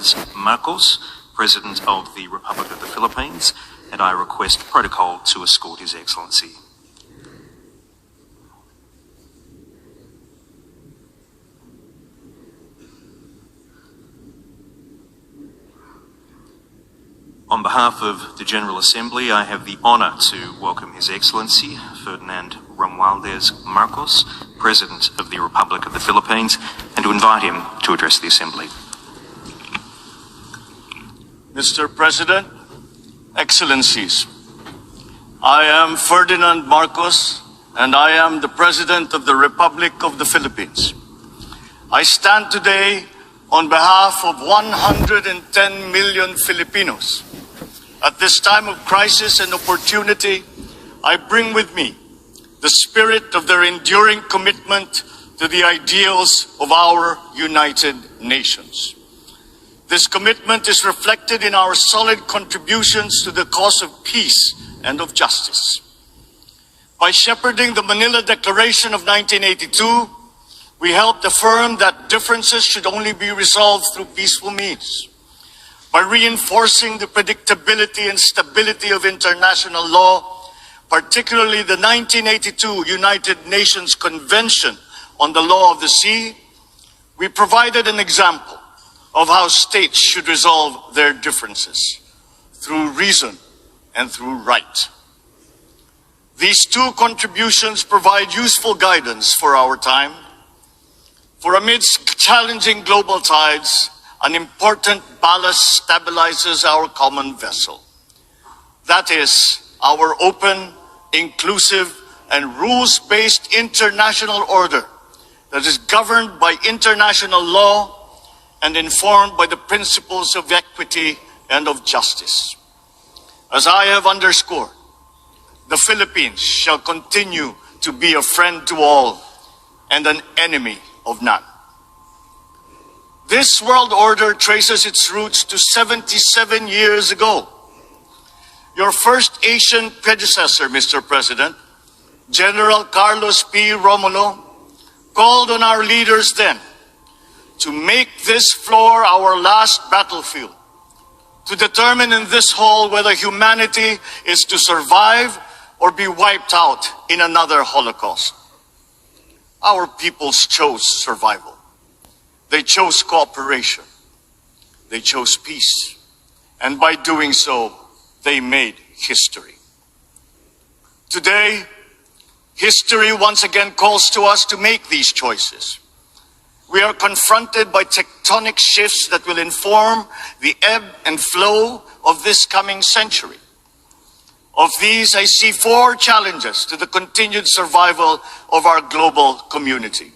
Romualdez Marcos, President of the Republic of the Philippines, and I request protocol to escort His Excellency. On behalf of the General Assembly, I have the honour to welcome His Excellency Ferdinand Romualdez Marcos, President of the Republic of the Philippines, and to invite him to address the Assembly. Mr. President, Excellencies, I am Ferdinand Marcos, and I am the President of the Republic of the Philippines. I stand today on behalf of 110 million Filipinos. At this time of crisis and opportunity, I bring with me the spirit of their enduring commitment to the ideals of our United Nations. This commitment is reflected in our solid contributions to the cause of peace and of justice. By shepherding the Manila Declaration of 1982, we helped affirm that differences should only be resolved through peaceful means. By reinforcing the predictability and stability of international law, particularly the 1982 United Nations Convention on the Law of the Sea, we provided an example of how states should resolve their differences through reason and through right. These two contributions provide useful guidance for our time, for amidst challenging global tides, an important ballast stabilizes our common vessel. That is our open, inclusive, and rules-based international order that is governed by international law and informed by the principles of equity and of justice. As I have underscored, the Philippines shall continue to be a friend to all and an enemy of none. This world order traces its roots to 77 years ago. Your first Asian predecessor, Mr. President, General Carlos P. Romulo, called on our leaders then to make this floor our last battlefield, to determine in this hall whether humanity is to survive or be wiped out in another Holocaust. Our peoples chose survival. They chose cooperation. They chose peace. And by doing so, they made history. Today, history once again calls to us to make these choices. We are confronted by tectonic shifts that will inform the ebb and flow of this coming century. Of these, I see four challenges to the continued survival of our global community.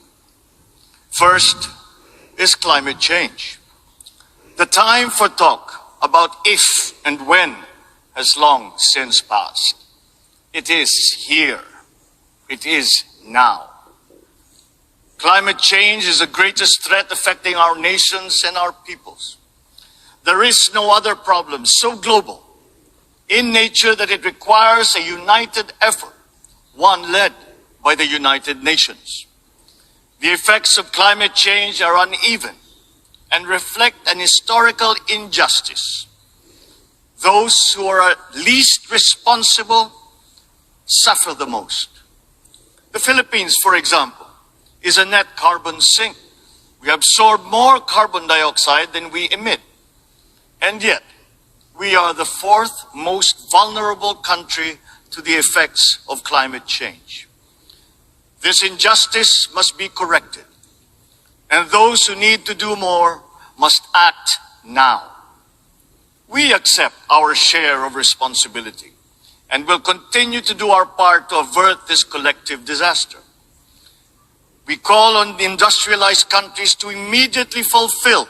First is climate change. The time for talk about if and when has long since passed. It is here. It is now. Climate change is the greatest threat affecting our nations and our peoples. There is no other problem so global in nature that it requires a united effort, one led by the United Nations. The effects of climate change are uneven and reflect an historical injustice. Those who are least responsible suffer the most. The Philippines, for example, is a net carbon sink. We absorb more carbon dioxide than we emit. And yet, we are the fourth most vulnerable country to the effects of climate change. This injustice must be corrected, and those who need to do more must act now. We accept our share of responsibility and will continue to do our part to avert this collective disaster. We call on the industrialized countries to immediately fulfill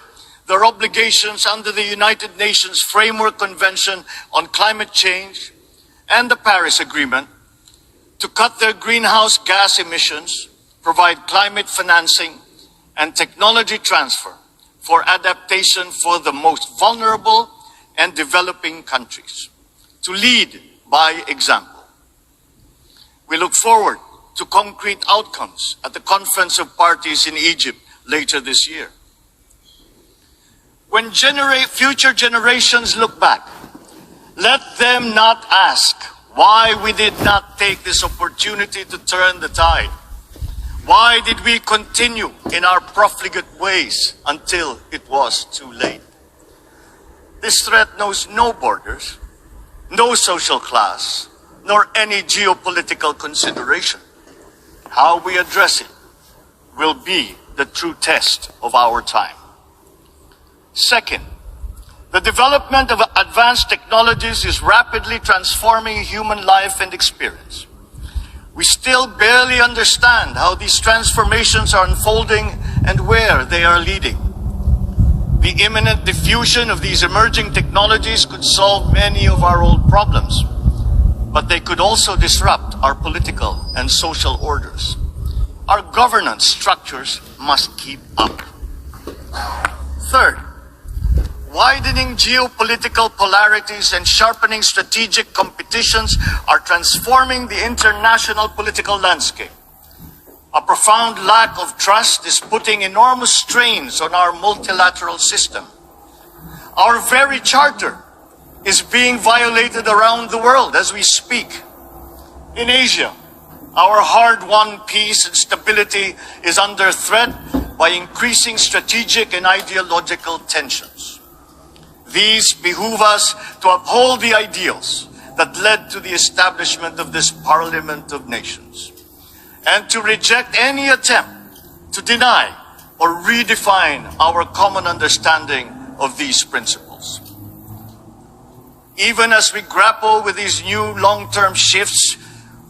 their obligations under the United Nations Framework Convention on Climate Change and the Paris Agreement to cut their greenhouse gas emissions, provide climate financing and technology transfer for adaptation for the most vulnerable and developing countries, to lead by example. We look forward to concrete outcomes at the Conference of Parties in Egypt later this year. When future generations look back, let them not ask why we did not take this opportunity to turn the tide. Why did we continue in our profligate ways until it was too late? This threat knows no borders, no social class, nor any geopolitical consideration. How we address it will be the true test of our time. Second, the development of advanced technologies is rapidly transforming human life and experience. We still barely understand how these transformations are unfolding and where they are leading. The imminent diffusion of these emerging technologies could solve many of our old problems, but they could also disrupt our political and social orders. Our governance structures must keep up. Third, widening geopolitical polarities and sharpening strategic competitions are transforming the international political landscape. A profound lack of trust is putting enormous strains on our multilateral system. Our very charter is being violated around the world as we speak. In Asia, our hard-won peace and stability is under threat by increasing strategic and ideological tensions. These behoove us to uphold the ideals that led to the establishment of this Parliament of Nations, and to reject any attempt to deny or redefine our common understanding of these principles. Even as we grapple with these new long-term shifts,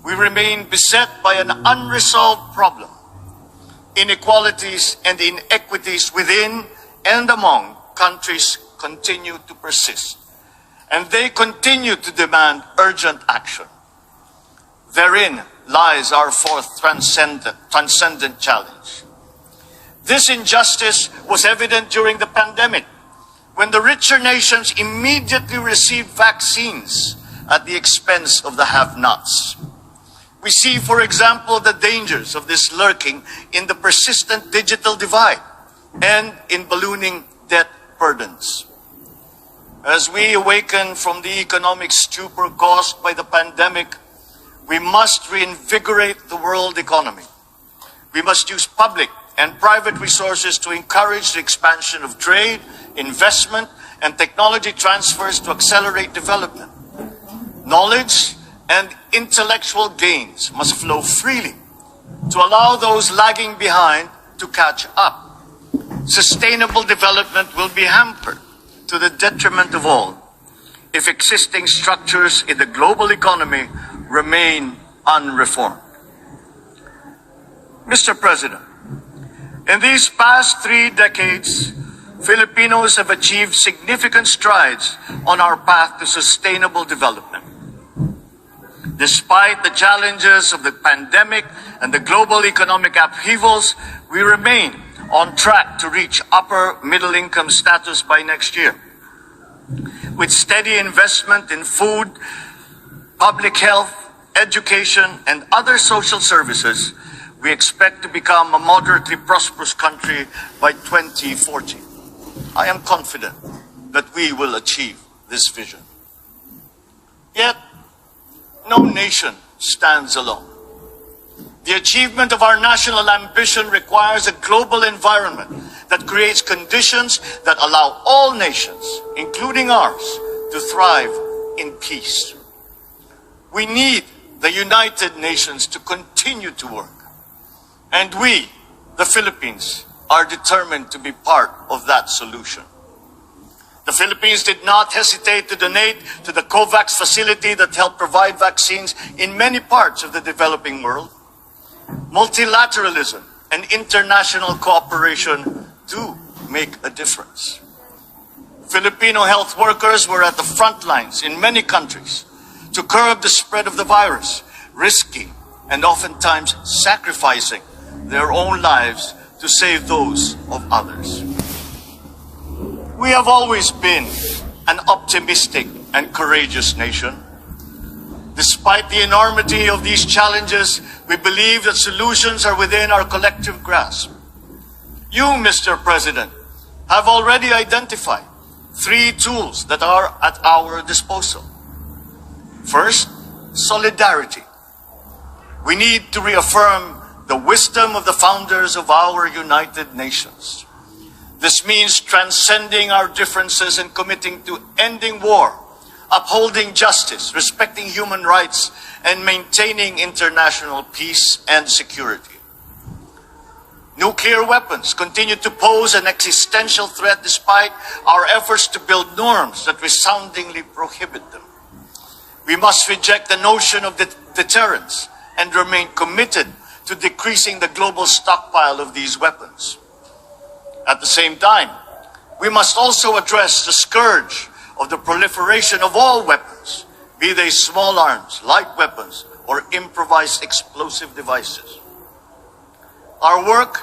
we remain beset by an unresolved problem. Inequalities and inequities within and among countries continue to persist, and they continue to demand urgent action. Therein lies our fourth transcendent challenge. This injustice was evident during the pandemic, when the richer nations immediately received vaccines at the expense of the have-nots. We see, for example, the dangers of this lurking in the persistent digital divide and in ballooning debt burdens. As we awaken from the economic stupor caused by the pandemic, we must reinvigorate the world economy. We must use public and private resources to encourage the expansion of trade, investment, and technology transfers to accelerate development. Knowledge and intellectual gains must flow freely to allow those lagging behind to catch up. Sustainable development will be hampered to the detriment of all if existing structures in the global economy remain unreformed. Mr. President, in these past 3 decades, Filipinos have achieved significant strides on our path to sustainable development. Despite the challenges of the pandemic and the global economic upheavals, we remain on track to reach upper middle income status by next year. With steady investment in food, public health, education, and other social services, we expect to become a moderately prosperous country by 2040. I am confident that we will achieve this vision. Yet, no nation stands alone. The achievement of our national ambition requires a global environment that creates conditions that allow all nations, including ours, to thrive in peace. We need the United Nations to continue to work. And we, the Philippines, are determined to be part of that solution. The Philippines did not hesitate to donate to the COVAX facility that helped provide vaccines in many parts of the developing world. Multilateralism and international cooperation do make a difference. Filipino health workers were at the front lines in many countries to curb the spread of the virus, risking and oftentimes sacrificing their own lives to save those of others. We have always been an optimistic and courageous nation. Despite the enormity of these challenges, we believe that solutions are within our collective grasp. You, Mr. President, have already identified 3 tools that are at our disposal. First, solidarity. We need to reaffirm the wisdom of the founders of our United Nations. This means transcending our differences and committing to ending war, upholding justice, respecting human rights, and maintaining international peace and security. Nuclear weapons continue to pose an existential threat despite our efforts to build norms that resoundingly prohibit them. We must reject the notion of deterrence and remain committed to decreasing the global stockpile of these weapons. At the same time, we must also address the scourge of the proliferation of all weapons, be they small arms, light weapons, or improvised explosive devices. Our work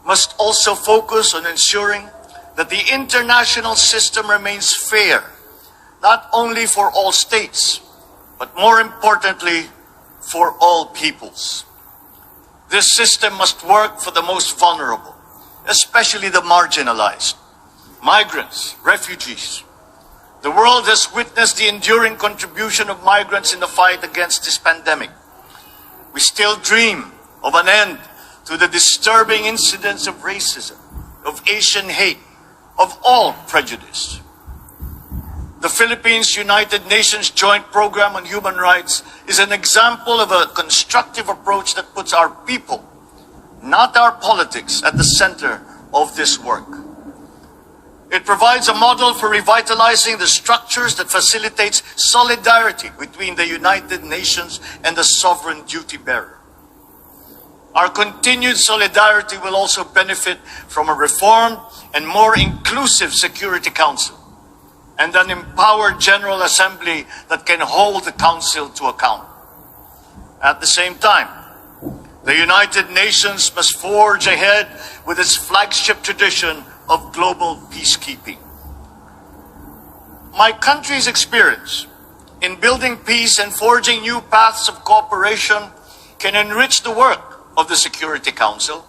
must also focus on ensuring that the international system remains fair, not only for all states, but more importantly, for all peoples. This system must work for the most vulnerable, especially the marginalized, migrants, refugees. The world has witnessed the enduring contribution of migrants in the fight against this pandemic. We still dream of an end to the disturbing incidents of racism, of Asian hate, of all prejudice. The Philippines United Nations Joint Program on Human Rights is an example of a constructive approach that puts our people, not our politics, at the center of this work. It provides a model for revitalizing the structures that facilitates solidarity between the United Nations and the sovereign duty bearer. Our continued solidarity will also benefit from a reformed and more inclusive Security Council and an empowered General Assembly that can hold the Council to account. At the same time, the United Nations must forge ahead with its flagship tradition of global peacekeeping. My country's experience in building peace and forging new paths of cooperation can enrich the work of the Security Council,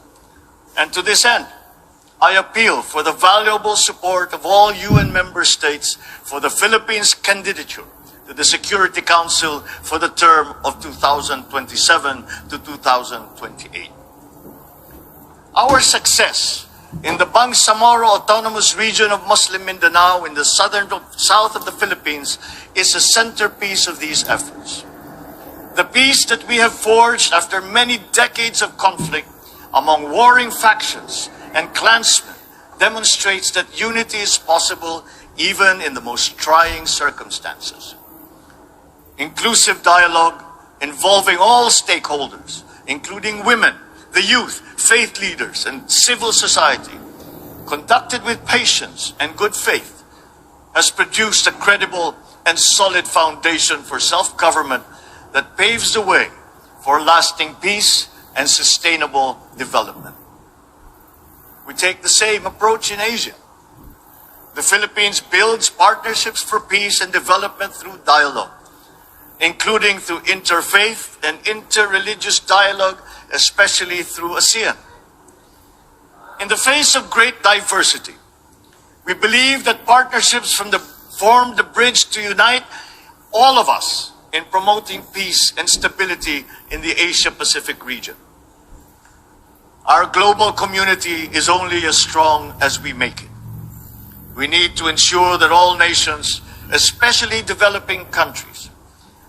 and to this end, I appeal for the valuable support of all UN member states for the Philippines' candidature to the Security Council for the term of 2027 to 2028. Our success in the Bangsamoro Autonomous Region of Muslim Mindanao in the south of the Philippines is a centerpiece of these efforts. The peace that we have forged after many decades of conflict among warring factions and clansmen demonstrates that unity is possible even in the most trying circumstances. Inclusive dialogue involving all stakeholders, including women, the youth, faith leaders, and civil society, conducted with patience and good faith, has produced a credible and solid foundation for self-government that paves the way for lasting peace and sustainable development. We take the same approach in Asia. The Philippines builds partnerships for peace and development through dialogue, including through interfaith and interreligious dialogue, especially through ASEAN. In the face of great diversity, we believe that partnerships form the bridge to unite all of us in promoting peace and stability in the Asia-Pacific region. Our global community is only as strong as we make it. We need to ensure that all nations, especially developing countries,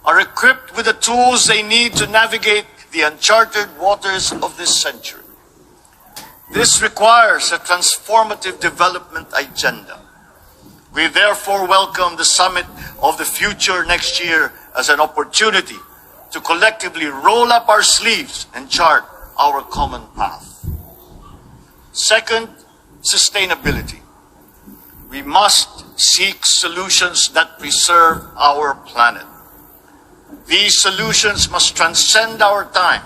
are equipped with the tools they need to navigate the uncharted waters of this century. This requires a transformative development agenda. We therefore welcome the Summit of the Future next year as an opportunity to collectively roll up our sleeves and chart our common path. Second, sustainability. We must seek solutions that preserve our planet. These solutions must transcend our time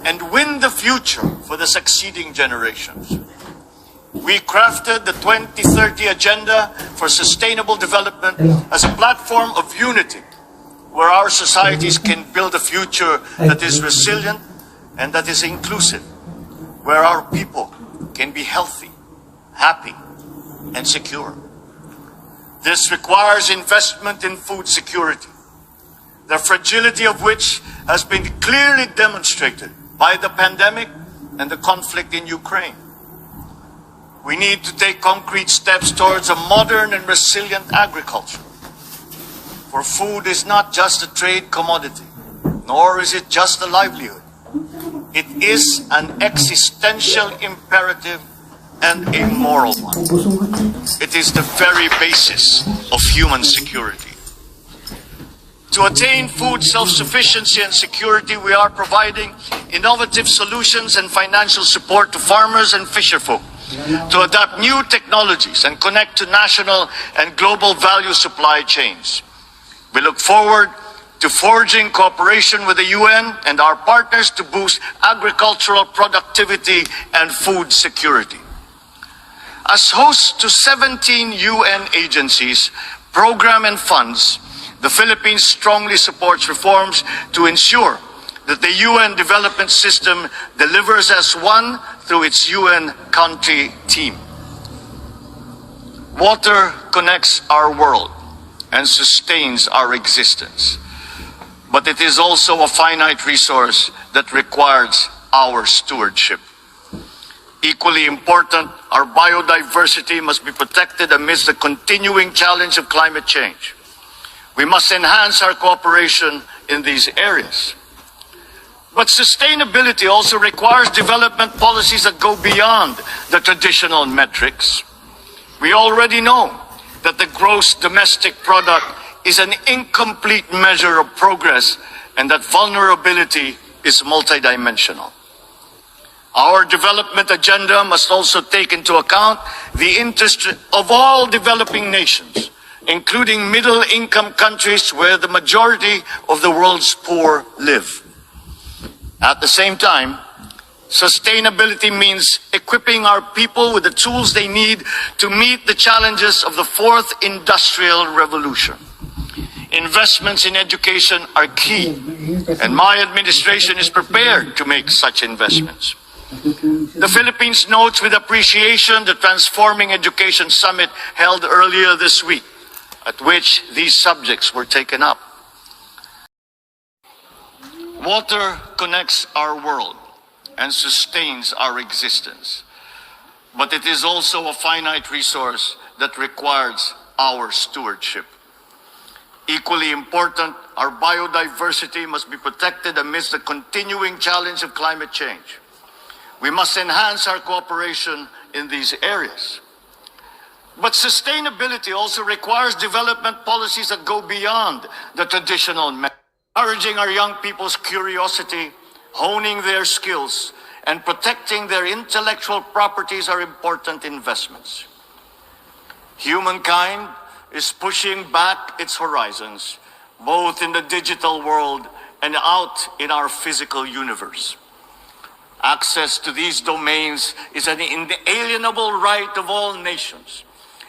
and win the future for the succeeding generations. We crafted the 2030 Agenda for Sustainable Development as a platform of unity where our societies can build a future that is resilient and that is inclusive, where our people can be healthy, happy, and secure. This requires investment in food security, the fragility of which has been clearly demonstrated by the pandemic and the conflict in Ukraine. We need to take concrete steps towards a modern and resilient agriculture. For food is not just a trade commodity, nor is it just a livelihood. It is an existential imperative and a moral one. It is the very basis of human security. To attain food self-sufficiency and security, we are providing innovative solutions and financial support to farmers and fisherfolk to adapt new technologies and connect to national and global value supply chains. We look forward to forging cooperation with the UN and our partners to boost agricultural productivity and food security. As hosts to 17 UN agencies, programs and funds, the Philippines strongly supports reforms to ensure that the UN development system delivers as one through its UN country team. Water connects our world and sustains our existence, but it is also a finite resource that requires our stewardship. Equally important, our biodiversity must be protected amidst the continuing challenge of climate change. We must enhance our cooperation in these areas. But sustainability also requires development policies that go beyond the traditional metrics. We already know that the gross domestic product is an incomplete measure of progress and that vulnerability is multidimensional. Our development agenda must also take into account the interest of all developing nations, including middle-income countries where the majority of the world's poor live. At the same time, sustainability means equipping our people with the tools they need to meet the challenges of the fourth industrial revolution. Investments in education are key, and my administration is prepared to make such investments. The Philippines notes with appreciation the Transforming Education Summit held earlier this week, at which these subjects were taken up. Water connects our world and sustains our existence, but it is also a finite resource that requires our stewardship. Equally important, our biodiversity must be protected amidst the continuing challenge of climate change. We must enhance our cooperation in these areas. But sustainability also requires development policies that go beyond the traditional methods. Encouraging our young people's curiosity, honing their skills, and protecting their intellectual properties are important investments. Humankind is pushing back its horizons, both in the digital world and out in our physical universe. Access to these domains is an inalienable right of all nations,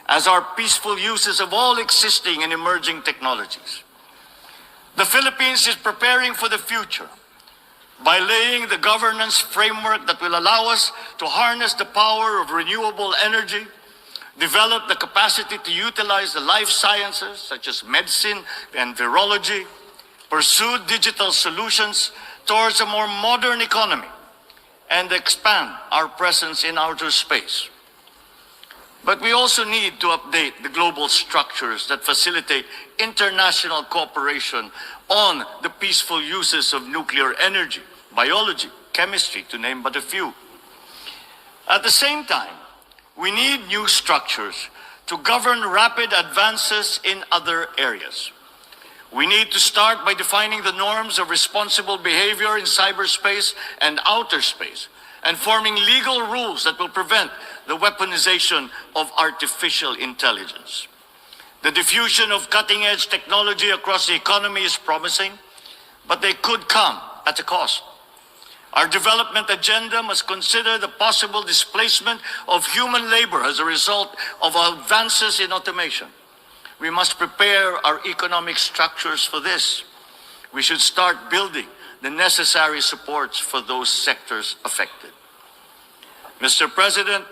as are peaceful uses of all existing and emerging technologies. The Philippines is preparing for the future by laying the governance framework that will allow us to harness the power of renewable energy, develop the capacity to utilize the life sciences such as medicine and virology, pursue digital solutions towards a more modern economy, and expand our presence in outer space. But we also need to update the global structures that facilitate international cooperation on the peaceful uses of nuclear energy, biology, chemistry, to name but a few. At the same time, we need new structures to govern rapid advances in other areas. We need to start by defining the norms of responsible behavior in cyberspace and outer space, and forming legal rules that will prevent the weaponization of artificial intelligence. The diffusion of cutting-edge technology across the economy is promising, but they could come at a cost. Our development agenda must consider the possible displacement of human labor as a result of advances in automation. We must prepare our economic structures for this. We should start building the necessary supports for those sectors affected. Mr. President,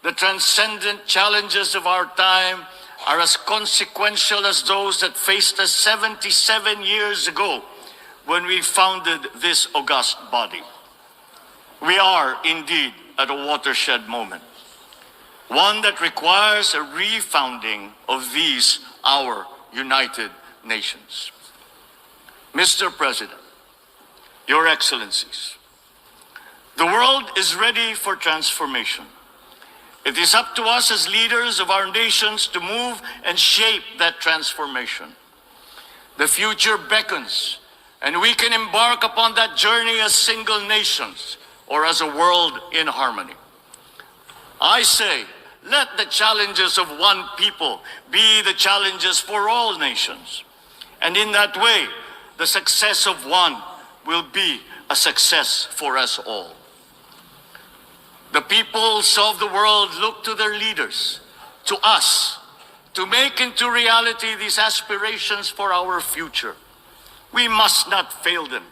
The transcendent challenges of our time are as consequential as those that faced us 77 years ago when we founded this august body. We are indeed at a watershed moment, one that requires a refounding of these, our United Nations. Mr. President, Your Excellencies, the world is ready for transformation. It is up to us as leaders of our nations to move and shape that transformation. The future beckons, and we can embark upon that journey as single nations or as a world in harmony. I say, let the challenges of one people be the challenges for all nations. And in that way, the success of one will be a success for us all. The peoples of the world look to their leaders, to us, to make into reality these aspirations for our future. We must not fail them.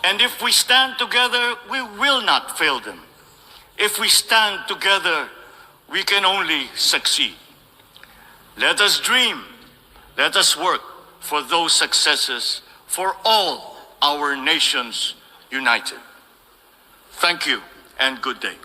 And if we stand together, we will not fail them. If we stand together, we can only succeed. Let us dream, let us work for those successes for all our nations united. Thank you and good day.